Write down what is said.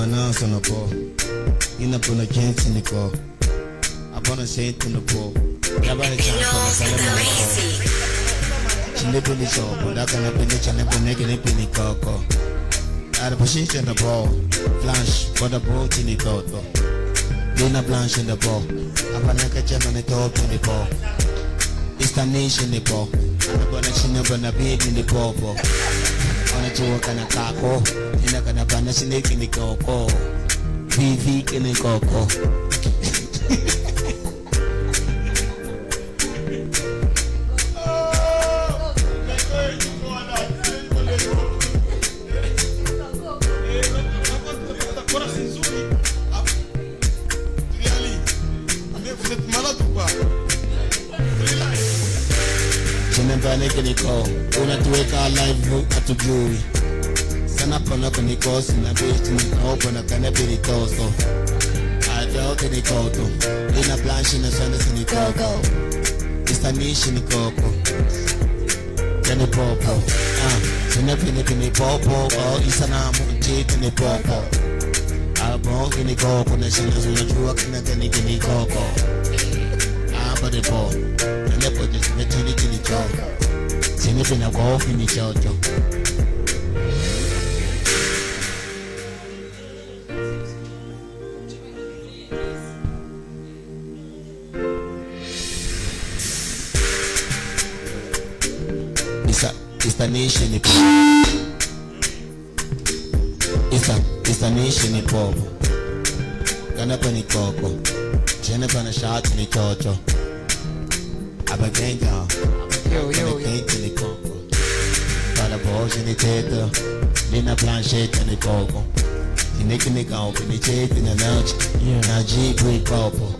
mana sono po. Ina puna kensi niko. Abona sento no po. Yabane chanko na salama niko. Chine pini chopo, daka na pini chane puneke ni pini koko. Ada position in the ball, flash for the ball tini toto. Lina blanche in the ball, abanaka chama ne top in the ball. It's the nation in the ball. Abona chine bana big in the ball. Ona chuo kana kako, ina kana bana snake in the koko. VV in the koko. Unatuweka live hatujui sana kona kuniko sina beti niko na kana bilitoso adoke nikoto ina blanche na sana sinikoko istanishi nikoko kani popo sina pini popo isana mujiti ni popo abongi nikoko na shina zunajua kina kani koko abade po nelepo jisime tini choko sine pina kofi ni chocho. It's the nation ni popo. It's the nation ni popo. Kana pa ni koko. Chene pa na shot ni chocho. Abarenganye. Yo. Ni koko. Para boss ni teto. Lina planchette ni koko. Ineke ni koko ni chete na noche. Na jibu ni koko.